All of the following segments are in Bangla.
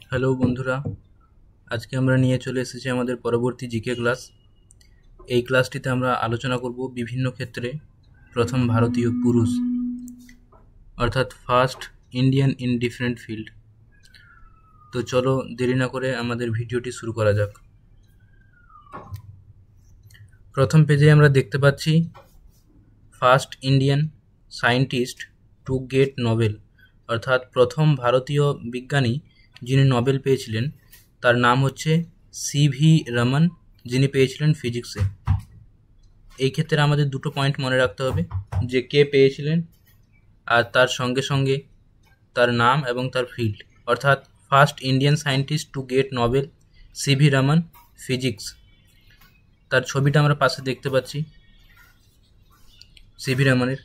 হ্যালো বন্ধুরা, আজকে আমরা নিয়ে চলে এসেছি আমাদের পরবর্তী জিকে ক্লাস। এই ক্লাসটিতে আমরা আলোচনা করব বিভিন্ন ক্ষেত্রে প্রথম ভারতীয় পুরুষ, অর্থাৎ first Indian in different field. তো চলো দেরি না করে আমাদের ভিডিওটি শুরু করা যাক। প্রথম পেজে আমরা দেখতে পাচ্ছি first Indian scientist to get Nobel, অর্থাৎ প্রথম ভারতীয় বিজ্ঞানী যিনি নোবেল পেয়েছিলেন তার নাম হচ্ছে সিভি রমন, যিনি পেয়েছিলেন ফিজিক্সে। এই ক্ষেত্রে আমাদের দুটো পয়েন্ট মনে রাখতে হবে, যে কে পেয়েছিলেন আর তার সঙ্গে সঙ্গে তার নাম এবং তার ফিল্ড। অর্থাৎ first Indian scientist to get Nobel CV Raman, physics. তার ছবিটা আমরা পাশে দেখতে পাচ্ছি সিভি রমনের।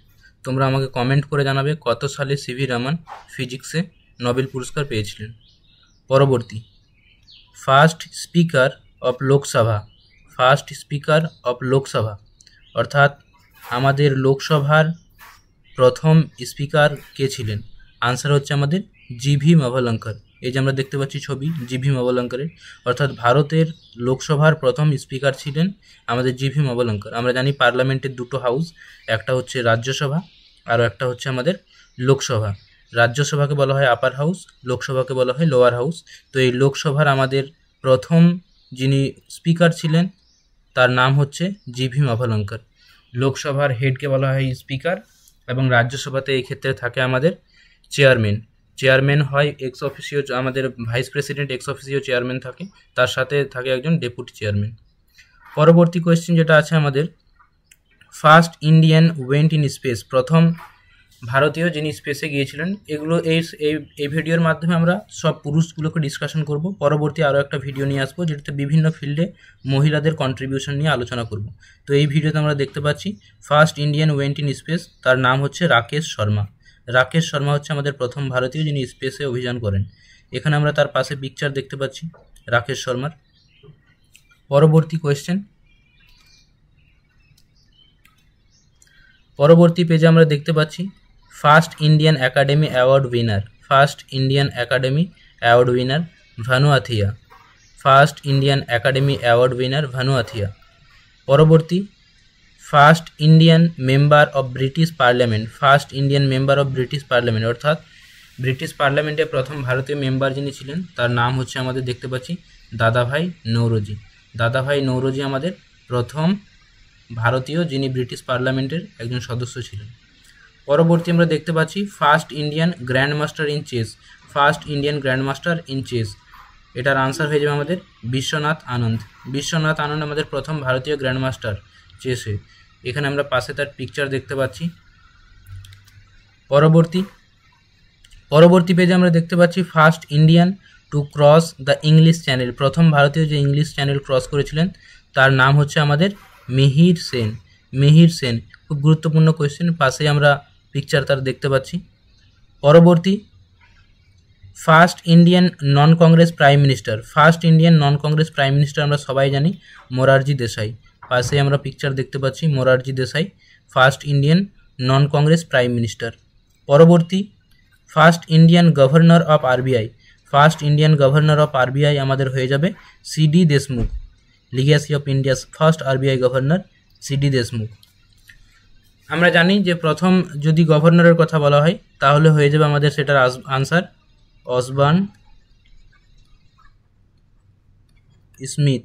তোমরা আমাকে কমেন্ট করে জানাবে কত সালে সিভি রমন ফিজিক্সে নোবেল পুরস্কার পেয়েছিলেন। পরবর্তী, first speaker of Lok Sabha. First speaker of Lok Sabha অর্থাৎ আমাদের লোকসভার প্রথম স্পিকার কে ছিলেন? আনসার হচ্ছে আমাদের জিভি মাভালঙ্কর। এই যে আমরা দেখতে পাচ্ছি ছবি জিভি মাভালঙ্করের, অর্থাৎ ভারতের লোকসভার প্রথম স্পিকার ছিলেন আমাদের জিভি মাভালঙ্কর। আমরা জানি পার্লামেন্টের দুটো হাউস, একটা হচ্ছে রাজ্যসভা আর একটা হচ্ছে আমাদের লোকসভা। রাজ্যসভাকে বলা হয় আপার হাউস, লোকসভাকে বলা হয় লোয়ার হাউস। তো এই লোকসভার আমাদের প্রথম যিনি স্পিকার ছিলেন তার নাম হচ্ছে জিভি মাভালঙ্কর। লোকসভার হেডকে বলা হয় স্পিকার এবং রাজ্যসভাতে এই ক্ষেত্রে থাকে আমাদের চেয়ারম্যান। চেয়ারম্যান হয় এক্স অফিসিও, আমাদের vice president x officio chairman থাকে, তার সাথে থাকে একজন ডেপুটি চেয়ারম্যান। পরবর্তী কোয়েশ্চেন যেটা আছে আমাদের, first Indian went in space. প্রথম ভারতীয় যিনি স্পেসে গিয়েছিলেন। এগুলো এই ভিডিওর মাধ্যমে আমরা সব পুরুষগুলোকে ডিসকাশন করব। পরবর্তী আরও একটা ভিডিও নিয়ে আসবো যেটাতে বিভিন্ন ফিল্ডে মহিলাদের কন্ট্রিবিউশন নিয়ে আলোচনা করব। তো এই ভিডিওতে আমরা দেখতে পাচ্ছি first Indian went in space, তার নাম হচ্ছে রাকেশ শর্মা। রাকেশ শর্মা হচ্ছে আমাদের প্রথম ভারতীয় যিনি স্পেসে অভিযান করেন। এখানে আমরা তার পাশে পিকচার দেখতে পাচ্ছি রাকেশ শর্মার। পরবর্তী কোয়েশ্চেন, পরবর্তী পেজে আমরা দেখতে পাচ্ছি first Indian Academy Award winner. First Indian Academy Award winner Bhanu Athaiya. First Indian Academy Award winner Bhanu Athaiya. পরবর্তী, first Indian member of British parliament. First Indian member of British parliament অর্থাৎ ব্রিটিশ পার্লামেন্টের প্রথম ভারতীয় মেম্বার যিনি ছিলেন তার নাম হচ্ছে আমাদের দেখতে পাচ্ছি দাদাভাই নৌরোজি। দাদাভাই নৌরোজি আমাদের প্রথম ভারতীয় যিনি ব্রিটিশ পার্লামেন্টের একজন সদস্য ছিলেন। পরবর্তী আমরা দেখতে পাচ্ছি first Indian grand master in chess. First Indian grand master in chess, এটার আনসার হয়ে যাবে আমাদের বিশ্বনাথ আনন্দ। বিশ্বনাথ আনন্দ আমাদের প্রথম ভারতীয় গ্র্যান্ড মাস্টার চেসে। এখানে আমরা পাশে তার পিকচার দেখতে পাচ্ছি। পরবর্তী পেজে আমরা দেখতে পাচ্ছি first Indian to cross the English channel. প্রথম ভারতীয় যে ইংলিশ চ্যানেল ক্রস করেছিলেন তার নাম হচ্ছে আমাদের মিহির সেন। মিহির সেন খুব গুরুত্বপূর্ণ কোয়েশ্চেন, পাশেই আমরা পিকচার তার দেখতে পাচ্ছি। পরবর্তী, first Indian non Congress prime minister. First Indian non Congress prime minister আমরা সবাই জানি মোরারজি দেশাই। পাশে আমরা পিকচার দেখতে পাচ্ছি Morarji Desai, first Indian non Congress prime minister. পরবর্তী, first Indian governor of RBI. First Indian governor of RBI আমাদের হয়ে যাবে CD Deshmukh. Legacy of India's first RBI governor CD Deshmukh. আমরা জানি যে প্রথম যদি গভর্নরের কথা বলা হয় তাহলে হয়ে যাবে আমাদের সেটার আনসার অসবর্ন স্মিথ।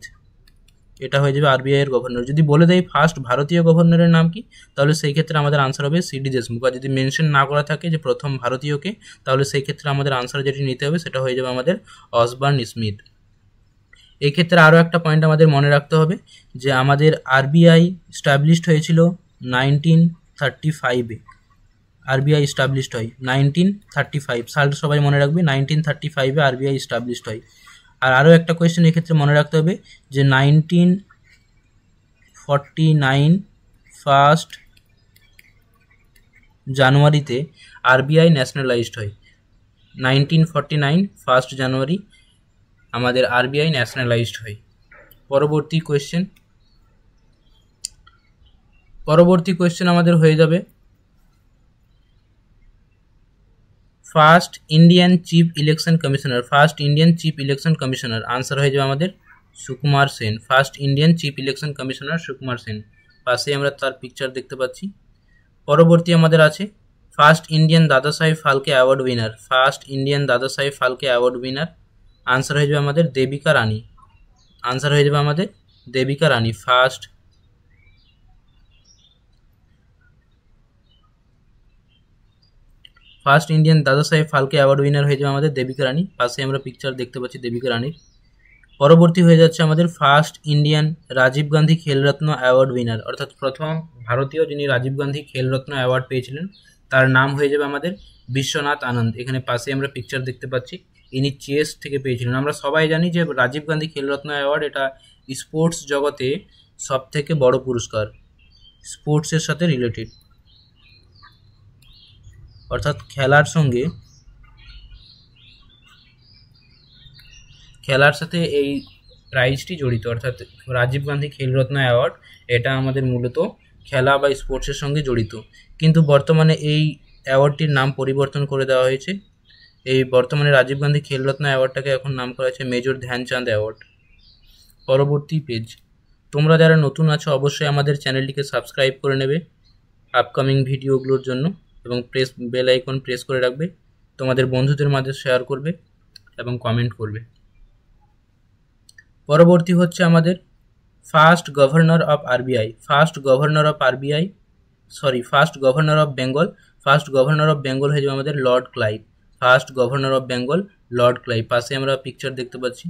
এটা হয়ে যাবে আরবিআই এর গভর্নর। যদি বলে দেয় ফার্স্ট ভারতীয় গভর্নরের নাম কি, তাহলে সেই ক্ষেত্রে আমাদের আনসার হবে সিডি দেশমুখ। আর যদি মেনশন না করা থাকে যে প্রথম ভারতীয়কে, তাহলে সেই ক্ষেত্রে আমাদের আনসার যেটি নিতে হবে সেটা হয়ে যাবে আমাদের অসবর্ন স্মিথ। এই ক্ষেত্রে আরও একটা পয়েন্ট আমাদের মনে রাখতে হবে যে আমাদের আরবিআই স্টাবলিশড হয়েছিল 1935-এ। আরবিআই স্টাবলিশড হয় 1935 সালটা সবাই মনে রাখবে। 1935-এ আরবিআই স্টাবলিশড হয়। আর আরও একটা কোয়েশ্চেন এক্ষেত্রে মনে রাখতে হবে যে 1949 ফার্স্ট জানুয়ারিতে আরবিআই ন্যাশনালাইজড হয়। 1949 ফার্স্ট জানুয়ারি আমাদের আরবিআই ন্যাশনালাইজড হয়। পরবর্তী কোয়েশ্চেন আমাদের হয়ে যাবে first Indian chief election commissioner, first Indian chief election commissioner answer হয়ে যাবে আমাদের Sukumar Sen. First Indian chief election commissioner Sukumar Sen, পাশে আমরা তার পিকচার দেখতে পাচ্ছি। পরবর্তী আমাদের আছে ফার্স্ট ইন্ডিয়ান দাদা সাহেব Phalke award winner, first Indian দাদা সাহেব ফালকে অ্যাওয়ার্ড উইনার আনসার হয়ে যাবে আমাদের দেবিকা রানী, আনসার হয়ে যাবে আমাদের দেবিকা রানী। ফার্স্ট ইন্ডিয়ান দাদা সাহেব ফালকে অ্যাওয়ার্ড উইনার হয়ে যাবে আমাদের দেবিকা রানী, পাশে আমরা পিকচার দেখতে পাচ্ছি দেবিকা রানীর। পরবর্তী হয়ে যাচ্ছে আমাদের first Indian Rajiv Gandhi Khel Ratna award winner, অর্থাৎ প্রথম ভারতীয় যিনি রাজীব গান্ধী খেলরত্ন অ্যাওয়ার্ড পেয়েছিলেন তার নাম হয়ে যাবে আমাদের বিশ্বনাথ আনন্দ। এখানে পাশে আমরা পিকচার দেখতে পাচ্ছি, ইনি চেস থেকে পেয়েছিলেন। আমরা সবাই জানি যে রাজীব গান্ধী খেলরত্ন অ্যাওয়ার্ড এটা স্পোর্টস জগতে সব থেকে বড় পুরস্কার, স্পোর্টসের সাথে রিলেটেড, অর্থাৎ খেলার সাথে এই প্রাইজটি জড়িত, অর্থাৎ রাজীব গান্ধী খেলরত্ন অ্যাওয়ার্ড এটা আমাদের মূলত খেলা বা স্পোর্টসের সঙ্গে জড়িত। কিন্তু বর্তমানে এই অ্যাওয়ার্ডটির নাম পরিবর্তন করে দেওয়া হয়েছে, এই বর্তমানে রাজীব গান্ধী খেলরত্ন অ্যাওয়ার্ডটাকে এখন নাম করা হয়েছে মেজর ধ্যানচাঁদ অ্যাওয়ার্ড। পরবর্তী পেজ, তোমরা যারা নতুন আছো অবশ্যই আমাদের চ্যানেলটিকে সাবস্ক্রাইব করে নেবে আপকামিং ভিডিওগুলোর জন্য, এবং বেল আইকন প্রেস করে রাখবে, তোমাদের বন্ধুদের মাঝে শেয়ার করবে এবং কমেন্ট করবে। পরবর্তী হচ্ছে আমাদের first governor of RBI, first governor of Bengal, first governor of Bengal হয়ে যাবে আমাদের Lord Clive, first governor of Bengal Lord Clive, পাশে আমরা পিকচার দেখতে পাচ্ছি।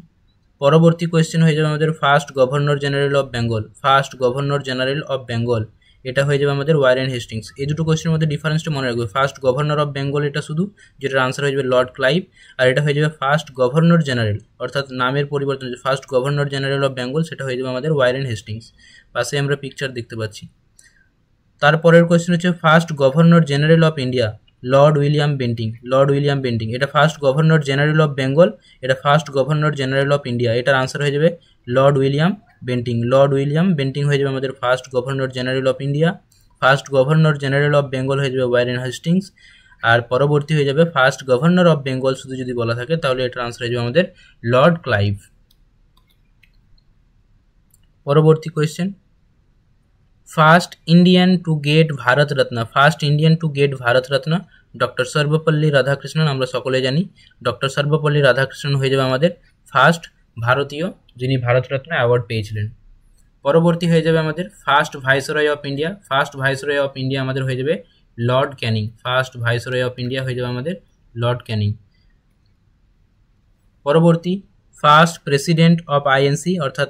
পরবর্তী কোয়েশ্চেন হয়ে যাবে আমাদের first governor general of Bengal, first governor general of Bengal এটা হয়ে যাবে আমাদের ওয়ারেন হেস্টিংস। এই দুটো কোয়েশ্চেনের মধ্যে ডিফারেন্সটা মনে রাখবে, ফার্স্ট গভর্নর অফ বেঙ্গল এটা শুধু, যেটার আনসার হয়ে যাবে লর্ড ক্লাইভ, আর এটা হয়ে যাবে ফার্স্ট গভর্নর জেনারেল, অর্থাৎ নামের পরিবর্তন, first governor general of Bengal সেটা হয়ে যাবে আমাদের ওয়ারেন হেস্টিংস, পাশে আমরা পিকচার দেখতে পাচ্ছি। তারপরের কোয়েশ্চেন হচ্ছে first governor general of India Lord William Bentinck, Lord William Bentinck এটা first governor general of Bengal, এটা first governor general of India, এটার আনসার হয়ে যাবে Lord William Bentinck, Lord William Bentinck হয়ে যাবে আমাদের first governor general of India. First governor general of Bengal হয়ে যাবে ওয়ারেন হেস্টিংস, আর পরবর্তী হয়ে যাবে ফার্স্ট গভর্নর অফ বেঙ্গল শুধু যদি বলা থাকে তাহলে এটার আনসার হয়ে যাবে আমাদের লর্ড ক্লাইভ। পরবর্তী question, first Indian to get Bharat Ratna, first Indian to get Bharat Ratna doctor Sarvepalli Radhakrishnan, আমরা সকলে জানি ডক্টর সর্বপল্লী রাধাকৃষ্ণন হয়ে যাবে আমাদের ফার্স্ট ভারতীয় যিনি ভারতরত্ন অ্যাওয়ার্ড পেয়েছিলেন। পরবর্তী হয়ে যাবে আমাদের first viceroy of India, first viceroy of India আমাদের হয়ে যাবে Lord Canning, first viceroy of India হয়ে যাবে আমাদের লর্ড ক্যানিং। পরবর্তী ফার্স্ট প্রেসিডেন্ট অফ আইএনসি, অর্থাৎ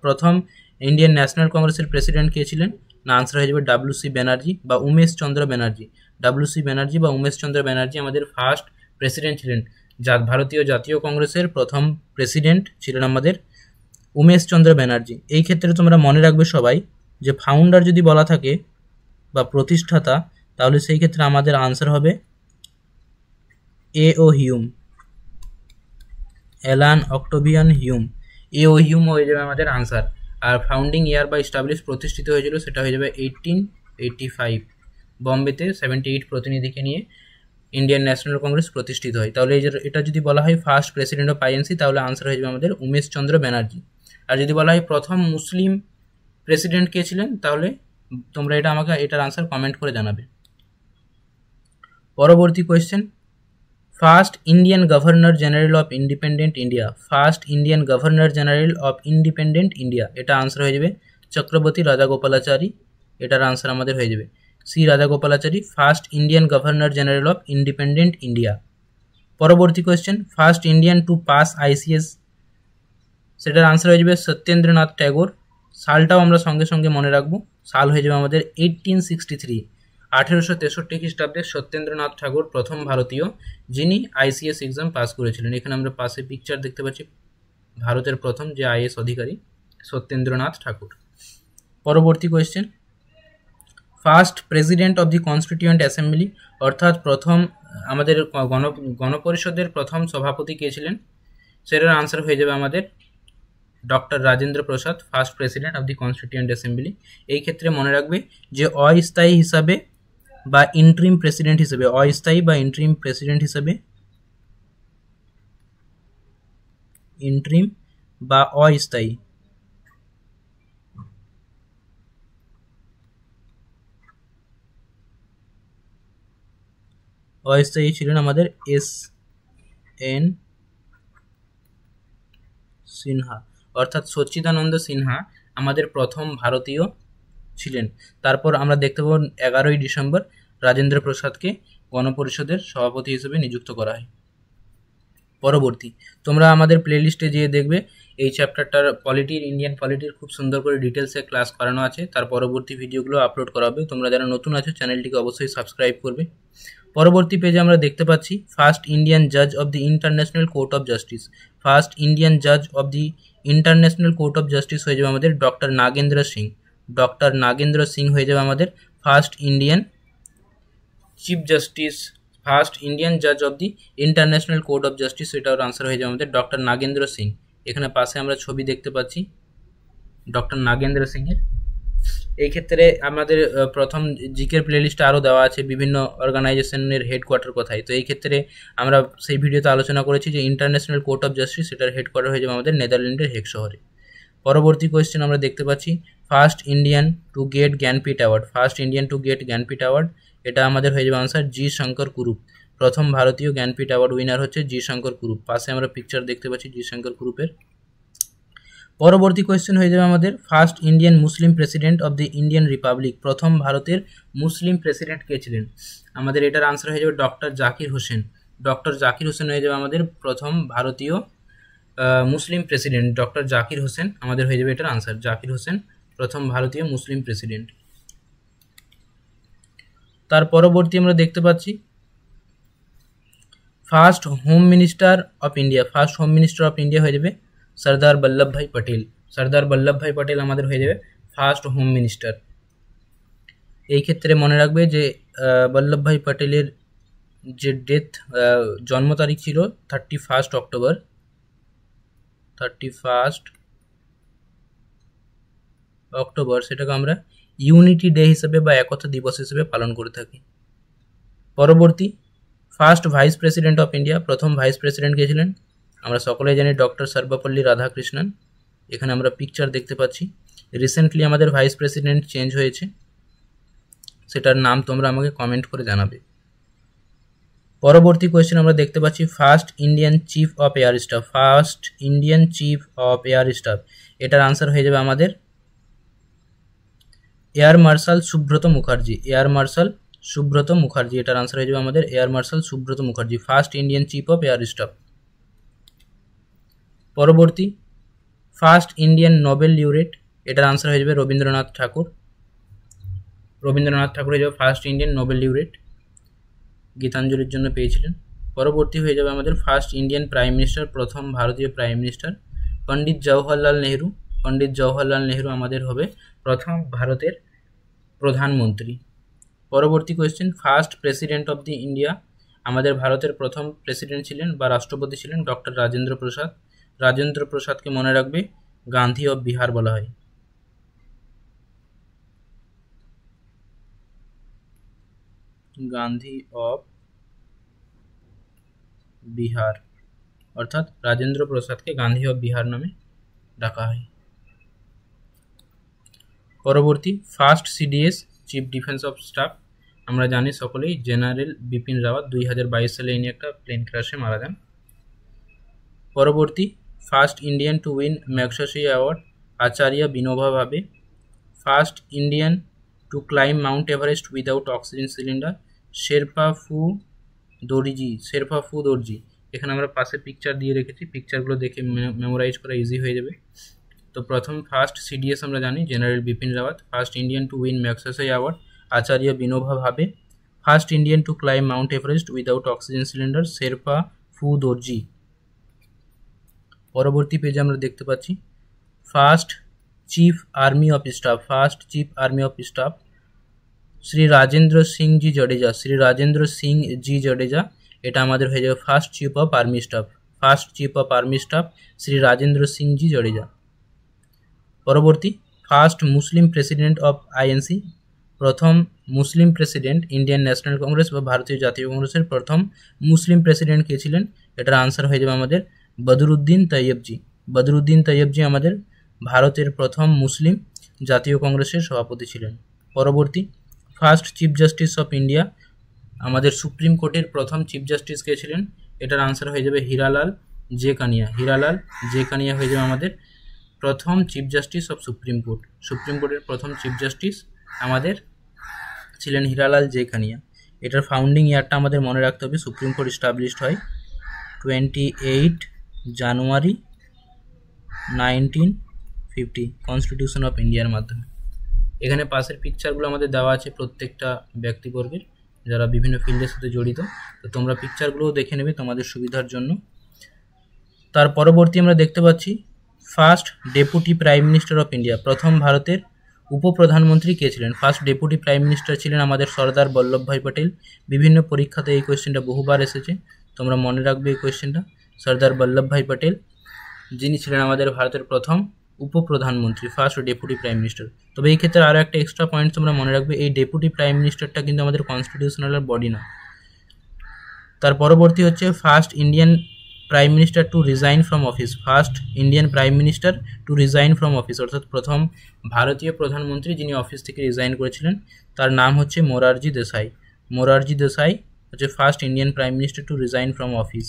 প্রথম ইন্ডিয়ান ন্যাশনাল কংগ্রেসের প্রেসিডেন্ট কে ছিলেন, না আনসার হয়ে যাবে ডাব্লিউ.সি. ব্যানার্জি বা উমেশ চন্দ্র ব্যানার্জি, ডাব্লিউ.সি. ব্যানার্জি বা উমেশ চন্দ্র ব্যানার্জি আমাদের ফার্স্ট প্রেসিডেন্ট ছিলেন। ভারতীয় জাতীয় কংগ্রেসের প্রথম প্রেসিডেন্ট ছিলেন আমাদের উমেশ চন্দ্র ব্যানার্জি। এই ক্ষেত্রে তোমরা মনে রাখবে সবাই যে ফাউন্ডার যদি বলা থাকে বা প্রতিষ্ঠাতা, তাহলে সেই ক্ষেত্রে আমাদের আনসার হবে AO. Hume, Allan Octavian Hume, AO. Hume হয়ে যাবে আমাদের আনসার। আর ফাউন্ডিং ইয়ার বা এস্টাবলিশ প্রতিষ্ঠিত হয়েছিল সেটা হয়ে যাবে 1885, বম্বেতে 78 প্রতিনিধিকে নিয়ে ইন্ডিয়ান ন্যাশনাল কংগ্রেস প্রতিষ্ঠিত হয়। তাহলে এটা যদি বলা হয় ফার্স্ট প্রেসিডেন্ট অফ আইএনসি তাহলে আনসার হয়ে যাবে আমাদের উমেশ চন্দ্র ব্যানার্জি। আর যদি বলা হয় প্রথম মুসলিম প্রেসিডেন্ট কে ছিলেন তাহলে তোমরা আমাকে এটার আনসার কমেন্ট করে জানাবে। পরবর্তী question, first Indian governor general of independent India, first Indian governor general of independent India এটা আনসার হয়ে যাবে চক্রবর্তী রাজাগোপালাচারী, এটার আনসার আমাদের হয়ে যাবে C Rajagopalachari, first Indian governor general of independent India. পরবর্তী question, first Indian to pass ICS, সেটার আনসার হয়ে যাবে সত্যেন্দ্রনাথ ট্যাগোর, সালটাও আমরা সঙ্গে সঙ্গে মনে রাখবো, সাল হয়ে যাবে আমাদের 1863, 1863 খ্রিস্টাব্দে সত্যেন্দ্রনাথ ঠাকুর প্রথম ভারতীয় যিনি আইসিএস এক্সাম পাস করেছিলেন। এখানে আমরা পাশে পিকচার দেখতে পাচ্ছি ভারতের প্রথম যে আইএস অধিকারী সত্যেন্দ্রনাথ ঠাকুর। পরবর্তী question, first president of the constituent assembly, অর্থাৎ প্রথম আমাদের গণপরিষদের প্রথম সভাপতি কে ছিলেন, সেটার আনসার হয়ে যাবে আমাদের doctor Rajendra Prasad, first president of the constituent assembly. এই ক্ষেত্রে মনে রাখবে যে অস্থায়ী হিসাবে বা ইন্টারিম প্রেসিডেন্ট হিসেবে, অস্থায়ী বা ইন্টারিম প্রেসিডেন্ট হিসেবে, ইন্টারিম বা অস্থায়ী, অস্থায়ী ছিলেন আমাদের এস এন সিনহা, অর্থাৎ সচ্চিদানন্দ সিনহা আমাদের প্রথম ভারতীয় ছিলেন। তারপর আমরা দেখতে পাবো 11ই ডিসেম্বর রাজেন্দ্র প্রসাদকে গণপরিষদের সভাপতি হিসেবে নিযুক্ত করা হয়। পরবর্তী, তোমরা আমাদের প্লেলিস্টে যেয়ে দেখবে এই চ্যাপ্টারটার পলিটির, ইন্ডিয়ান পলিটির খুব সুন্দর করে ডিটেলসে ক্লাস করানো আছে। তার পরবর্তী ভিডিওগুলো আপলোড করা হবে। তোমরা যারা নতুন আছো চ্যানেলটিকে অবশ্যই সাবস্ক্রাইব করবে। পরবর্তী পেজে আমরা দেখতে পাচ্ছি ফার্স্ট ইন্ডিয়ান জাজ of the International Court of Justice. First Indian জাজ of the International Court of Justice হয়ে যাবে আমাদের ডক্টর নাগেন্দ্র সিং। ডক্টর নাগেন্দ্র সিং হয়ে যাবে আমাদের first Indian chief justice, first Indian জাজ of the International Court of Justice, এটার আনসার হয়ে যাবে আমাদের ডক্টর নাগেন্দ্র সিং। এখানে পাশে আমরা ছবি দেখতে পাচ্ছি ডক্টর নাগেন্দ্র সিংয়ের। এই ক্ষেত্রে আমাদের প্রথম জিকের প্লেলিস্টে আরও দেওয়া আছে বিভিন্ন অর্গানাইজেশনের হেডকোয়ার্টার কোথায়। তো এই ক্ষেত্রে আমরা সেই ভিডিওতে আলোচনা করেছি যে ইন্টারন্যাশনাল কোর্ট অফ জাস্টিস সেটার হেডকোয়ার্টার হয়ে যাবে আমাদের নেদারল্যান্ডের হেগ শহরে। পরবর্তী কোয়েশ্চেন আমরা দেখতে পাচ্ছি first Indian to get Jnanpith award. First Indian to get Jnanpith award, এটা আমাদের হয়ে যাবে আনসার জি শঙ্কর কুরুপ। প্রথম ভারতীয় জ্ঞানপীঠ অ্যাওয়ার্ড উইনার হচ্ছে জি শঙ্কর কুরুপ। পাশে আমরা পিকচার দেখতে পাচ্ছি জি শঙ্কর কুরুপের। পরবর্তী কোয়েশ্চেন হয়ে যাবে আমাদের first Indian Muslim president of the Indian Republic. প্রথম ভারতের মুসলিম প্রেসিডেন্ট কে ছিলেন? আমাদের এটার আনসার হয়ে যাবে ডক্টর জাকির হোসেন। ডক্টর জাকির হোসেন হয়ে যাবে আমাদের প্রথম ভারতীয় মুসলিম প্রেসিডেন্ট। ডক্টর জাকির হোসেন আমাদের হয়ে যাবে এটার আনসার, জাকির হোসেন প্রথম ভারতীয় মুসলিম প্রেসিডেন্ট। তার পরবর্তী আমরা দেখতে পাচ্ছি first home minister of India. First home minister of India হয়ে যাবে সর্দার বল্লভভাই পটেল। সর্দার বল্লভভাই পটেল আমাদের হয়ে যাবে ফার্স্ট হোম মিনিস্টার। এই ক্ষেত্রে মনে রাখবে যে বল্লভভাই পটেলের যে ডেথ জন্ম তারিখ ছিল 31 অক্টোবর, 31 অক্টোবর, সেটাকে আমরা ইউনিটি ডে হিসেবে বা একতা দিবস হিসেবে পালন করে থাকি। পরবর্তী first vice president of India. প্রথম ভাইস প্রেসিডেন্ট কে ছিলেন? আমরা সকলেই জানি ডক্টর সর্বপল্লী রাধাকৃষ্ণন। এখানে আমরা পিকচার দেখতে পাচ্ছি। রিসেন্টলি আমাদের ভাইস প্রেসিডেন্ট চেঞ্জ হয়েছে, সেটার নাম তোমরা আমাকে কমেন্ট করে জানাবে। পরবর্তী কোয়েশ্চেন আমরা দেখতে পাচ্ছি first Indian chief of air staff. First Indian chief of air staff, এটার আনসার হয়ে যাবে আমাদের air marshal Subrata Mukherjee. Air marshal Subrata Mukherjee, এটার আনসার হয়ে যাবে আমাদের air marshal Subrata Mukherjee, first Indian chief of air staff. পরবর্তী ফার্স্ট ইন্ডিয়ান নোবেল লিউরেট, এটার আনসার হয়ে যাবে রবীন্দ্রনাথ ঠাকুর। রবীন্দ্রনাথ ঠাকুর হয়ে যাবে ফার্স্ট ইন্ডিয়ান নোবেল লিউরেট, গীতাঞ্জলির জন্য পেয়েছিলেন। পরবর্তী হয়ে যাবে আমাদের ফার্স্ট ইন্ডিয়ান প্রাইম মিনিস্টার, প্রথম ভারতীয় প্রাইম মিনিস্টার পণ্ডিত জওহরলাল নেহরু। পণ্ডিত জওহরলাল নেহরু আমাদের হবে প্রথম ভারতের প্রধানমন্ত্রী। পরবর্তী question first president of the India. আমাদের ভারতের প্রথম প্রেসিডেন্ট ছিলেন বা রাষ্ট্রপতি ছিলেন ডক্টর রাজেন্দ্র প্রসাদ। রাজেন্দ্র প্রসাদকে মনে রাখবে গান্ধী অফ বিহার বলা হয়। গান্ধী অফ বিহার, অর্থাৎ রাজেন্দ্র প্রসাদকে গান্ধী অফ বিহার নামে ডাকা হয়। পরবর্তী first CDS chief defence of staff, আমরা জানি সকলেই জেনারেল বিপিন রাওয়াত 2022 সালে ইনি একটা প্লেন ক্র্যাশে মারা যান। পরবর্তী first Indian to win Magsaysay Award Acharya Vinoba Bhave. First Indian to climb Mount Everest without oxygen cylinder Sherpa Phu Dorjee. Sherpa Phu দর্জি, এখানে আমরা পাশে পিকচার দিয়ে রেখেছি, পিকচারগুলো দেখে মেমোরাইজ করা ইজি হয়ে যাবে। তো প্রথম ফার্স্ট সিডিএস আমরা জানি general Bipin Rawat. First Indian to win Magsaysay Award Acharya Vinoba Bhave. First Indian to climb Mount Everest without oxygen cylinder Sherpa Phu Dorjee. পরবর্তী পেজে আমরা দেখতে পাচ্ছি first chief army of staff. First chief army of staff Shri Rajendra Singh ji Jadeja. Shri Rajendra Singh ji Jadeja, এটা আমাদের হয়ে যাবে first chief of army staff. First chief of army staff Shri Rajendra Singh ji Jadeja. পরবর্তী first Muslim president of INC. প্রথম মুসলিম প্রেসিডেন্ট ইন্ডিয়ান ন্যাশনাল কংগ্রেস বা ভারতীয় জাতীয় কংগ্রেসের প্রথম মুসলিম প্রেসিডেন্ট কে ছিলেন? এটার আনসার হয়ে যাবে আমাদের বদরুদ্দিন তৈয়বজি। বদরুদ্দিন তৈয়বজি আমাদের ভারতের প্রথম মুসলিম জাতীয় কংগ্রেসের সভাপতি ছিলেন। পরবর্তী, first chief justice of India, আমাদের সুপ্রিম কোর্টের প্রথম চিফ জাস্টিস কে ছিলেন? এটার আনসার হয়ে যাবে হীরালাল জে কানিয়া। হীরালাল জে কানিয়া হয়ে যাবে আমাদের প্রথম chief justice of supreme court. Supreme কোর্টের প্রথম চিফ জাস্টিস আমাদের ছিলেন হীরালাল জে কানিয়া। এটার ফাউন্ডিং ইয়ারটা আমাদের মনে রাখতে হবে। সুপ্রিম কোর্ট এস্টাবলিশড হয় 28 জানুয়ারি 1950 কনস্টিটিউশন অফ ইন্ডিয়ার মাধ্যমে। এখানে পাশের পিকচারগুলো আমাদের দেওয়া আছে প্রত্যেকটা ব্যক্তিবর্গের যারা বিভিন্ন ফিল্ডের সাথে জড়িত, তো তোমরা পিকচারগুলোও দেখে নেবে তোমাদের সুবিধার জন্য। তার পরবর্তী আমরা দেখতে পাচ্ছি first deputy prime minister of India, প্রথম ভারতের উপপ্রধানমন্ত্রী কে ছিলেন? ফার্স্ট ডেপুটি প্রাইম মিনিস্টার ছিলেন আমাদের সর্দার বল্লভভাই পটেল। বিভিন্ন পরীক্ষাতে এই কোয়েশ্চেনটা বহুবার এসেছে, তোমরা মনে রাখবে এই কোয়েশ্চেনটা। সর্দার বল্লভভাই পটেল যিনি ছিলেন আমাদের ভারতের প্রথম উপপ্রধানমন্ত্রী, ফার্স্ট ডেপুটি প্রাইম মিনিস্টার। তবে এই ক্ষেত্রে আরও একটা এক্সট্রা পয়েন্ট তোমরা মনে রাখবে, এই ডেপুটি প্রাইম মিনিস্টারটা কিন্তু আমাদের কনস্টিটিউশনাল বডি না। তার পরবর্তী হচ্ছে first Indian prime minister to resign from office, first Indian prime minister to resign from office, অর্থাৎ প্রথম ভারতীয় প্রধানমন্ত্রী যিনি অফিস থেকে রিজাইন করেছিলেন, তার নাম হচ্ছে মোরারজি দেসাই। মোরারজি দেসাই হচ্ছে first Indian prime minister to resign from office.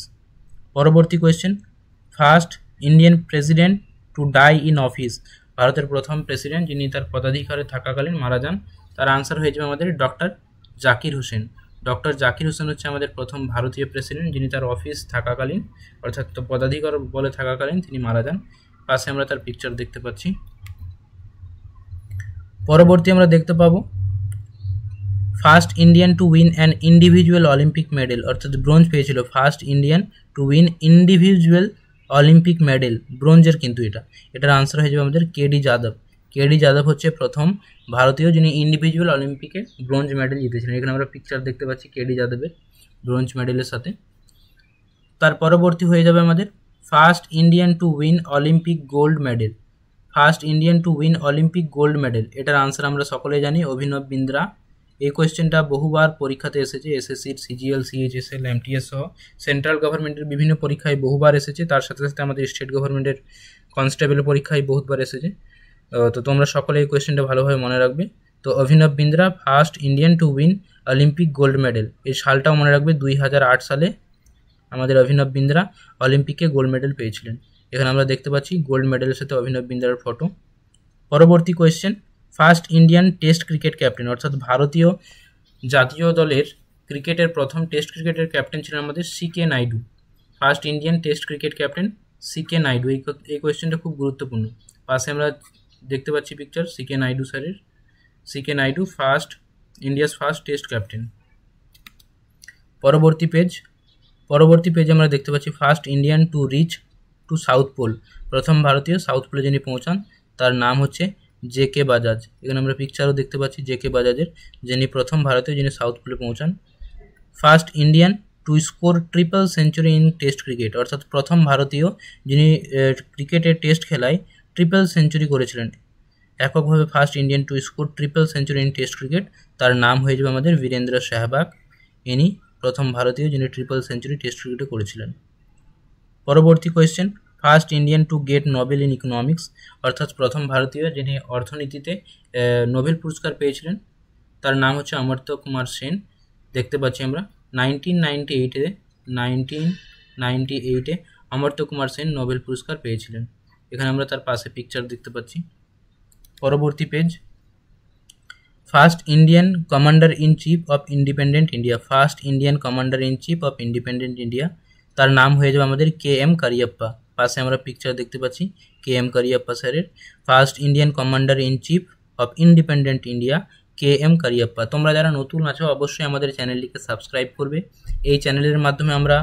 পরবর্তী question, first Indian president to die in office, ভারতের প্রথম প্রেসিডেন্ট যিনি তার পদাধিকারে থাকাকালীন মারা যান, তার আনসার হয়ে যাবে আমাদের ডক্টর জাকির হোসেন। ডক্টর জাকির হোসেন হচ্ছে আমাদের প্রথম ভারতীয় প্রেসিডেন্ট যিনি তার অফিস থাকাকালীন অর্থাৎ পদাধিকার বলে থাকাকালীন তিনি মারা যান। পাশে আমরা তার পিকচার দেখতে পাচ্ছি। পরবর্তী আমরা দেখতে পাবো first Indian to win an individual Olympic medal, অর্থাৎ ব্রোঞ্জ পেয়েছিল। First Indian to win individual Olympic medal, ব্রোঞ্জের কিন্তু এটার আনসার হয়ে যাবে আমাদের কেডি যাদব। কেডি যাদব হচ্ছে প্রথম ভারতীয় যিনি ইন্ডিভিজুয়াল অলিম্পিকে ব্রোঞ্জ মেডেল জিতেছিলেন। এখানে আমরা পিকচার দেখতে পাচ্ছি কেডি যাদবের ব্রোঞ্জ মেডেলের সাথে। তার পরবর্তী হয়ে যাবে আমাদের first Indian to win Olympic gold medal, first Indian to win Olympic gold medal, এটার আনসার আমরা সকলে জানি অভিনব বিন্দ্রা। এই কোয়েশ্চেনটা বহুবার পরীক্ষাতে এসেছে, এসএসসির সিজিএল, সিএইচএসএল, এমটিএস সহ সেন্ট্রাল গভর্নমেন্টের বিভিন্ন পরীক্ষায় বহুবার এসেছে, তার সাথে সাথে আমাদের স্টেট গভর্নমেন্টের কনস্টেবল পরীক্ষায় বহুবার এসেছে। তো তোমরা সকলে এই কোয়েশ্চেনটা ভালোভাবে মনে রাখবে। তো অভিনব Bindra first Indian to win Olympic gold medal, এই সালটাও মনে রাখবে 2008 সালে আমাদের অভিনব বিন্দ্রা অলিম্পিকে গোল্ড মেডেল পেয়েছিলেন। এখানে আমরা দেখতে পাচ্ছি গোল্ড মেডেলের সাথে অভিনব বিন্দ্রার ফটো। পরবর্তী question, first Indian test cricket captain, অর্থাৎ ভারতীয় জাতীয় দলের ক্রিকেটের প্রথম টেস্ট ক্রিকেটের ক্যাপ্টেন ছিলেন আমাদের CK Naidu. First Indian test cricket captain CK Naidu. এই কোয়েশ্চেনটা খুব গুরুত্বপূর্ণ। পাশে আমরা দেখতে পাচ্ছি পিকচার সিকে নাইডু স্যারের। CK Naidu first India's first test captain. পরবর্তী পেজে আমরা দেখতে পাচ্ছি first Indian to reach to South Pole, প্রথম ভারতীয় সাউথ পোলে যিনি পৌঁছান তার নাম হচ্ছে জে.কে. বাজাজ। এখানে আমরা পিকচারও দেখতে পাচ্ছি জে.কে. বাজাজের, যিনি প্রথম ভারতীয় যিনি সাউথ পোলে পৌঁছান। First Indian two score triple century in test cricket, অর্থাৎ প্রথম ভারতীয় যিনি ক্রিকেটের টেস্ট খেলায় ট্রিপল সেঞ্চুরি করেছিলেন এককভাবে। First Indian two score triple century in test cricket, তার নাম হয়ে যাবে আমাদের বীরেন্দ্র সেহবাগ। ইনি প্রথম ভারতীয় যিনি ট্রিপল সেঞ্চুরি টেস্ট ক্রিকেটে করেছিলেন। পরবর্তী question, first Indian to get Nobel in economics, অর্থাৎ প্রথম ভারতীয় যিনি অর্থনীতিতে নোবেল পুরস্কার পেয়েছিলেন, তার নাম হচ্ছে অমর্ত্য কুমার সেন। দেখতে পাচ্ছি আমরা 1998-এ অমর্ত্য কুমার সেন নোবেল পুরস্কার পেয়েছিলেন। এখানে আমরা তার পাশে পিকচার দেখতে পাচ্ছি। পরবর্তী page, first Indian commander in chief of independent India, first Indian commander in chief of independent India, তার নাম হয়ে যাবে আমাদের কে.এম. কারিয়াপ্পা। পাশে আমরা পিকচার দেখতে পাচ্ছি কে.এম. কারিয়াপ্পা স্যারের। First Indian commander in chief of independent India KM. Cariappa. তোমরা যারা নতুন আছো অবশ্যই আমাদের চ্যানেলটিকে সাবস্ক্রাইব করবে। এই চ্যানেলের মাধ্যমে আমরা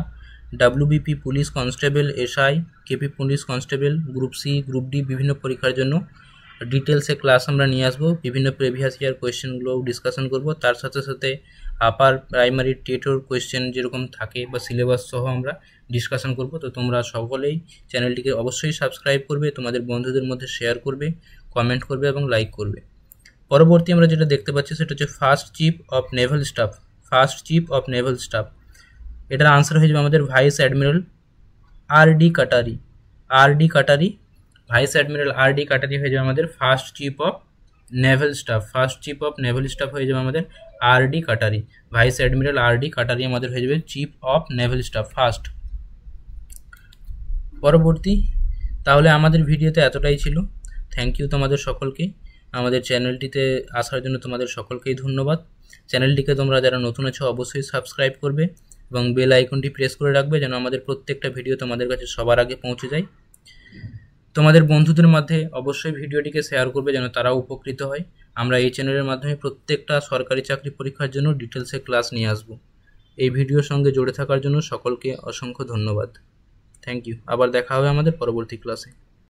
WBP police constable, SI, KP police constable, group C, group D বিভিন্ন পরীক্ষার জন্য ডিটেলসে ক্লাস আমরা নিয়ে আসবো। বিভিন্ন প্রিভিয়াস ইয়ার কোয়েশ্চেনগুলো ডিসকাশন করব, তার সাথে সাথে আপার প্রাইমারি টেটর কোয়েশ্চেন যেরকম থাকে বা সিলেবাস সহ আমরা ডিসকাশন করব। তো তোমরা সকলেই চ্যানেলটিকে অবশ্যই সাবস্ক্রাইব করবে, তোমাদের বন্ধুদের মধ্যে শেয়ার করবে, কমেন্ট করবে এবং লাইক করবে। পরবর্তী আমরা যেটা দেখতে পাচ্ছি সেটা হচ্ছে first chief of naval staff. First chief of naval staff, এটার আনসার হয়ে যাবে আমাদের vice admiral RD. Katari. RD. Katari, vice admiral RD. Katari হয়ে যাবে আমাদের first chief of naval staff. First chief of naval staff হয়ে যাবে আমাদের RD. Katari. Vice admiral RD. Katari আমাদের হয়ে যাবে chief of naval staff first. পরবর্তী, তাহলে আমাদের ভিডিওতে এতটাই ছিল। থ্যাংক ইউ তোমাদের সকলকে। আমাদের চ্যানেলটিতে আসার জন্য তোমাদের সকলকেই ধন্যবাদ। চ্যানেলটিকে তোমরা যারা নতুন আছো অবশ্যই সাবস্ক্রাইব করবে এবং বেল আইকনটি প্রেস করে রাখবে যেন আমাদের প্রত্যেকটা ভিডিও তোমাদের কাছে সবার আগে পৌঁছে যায়। তোমাদের বন্ধুদের মধ্যে অবশ্যই ভিডিওটিকে শেয়ার করবে যেন তারাও উপকৃত হয়। আমরা এই চ্যানেলের মাধ্যমে প্রত্যেকটা সরকারি চাকরি পরীক্ষার জন্য ডিটেলসে ক্লাস নিয়ে আসব। এই ভিডিওর সঙ্গে জুড়ে থাকার জন্য সকলকে অসংখ্য ধন্যবাদ। Thank you. আবার দেখা হবে আমাদের পরবর্তী ক্লাসে।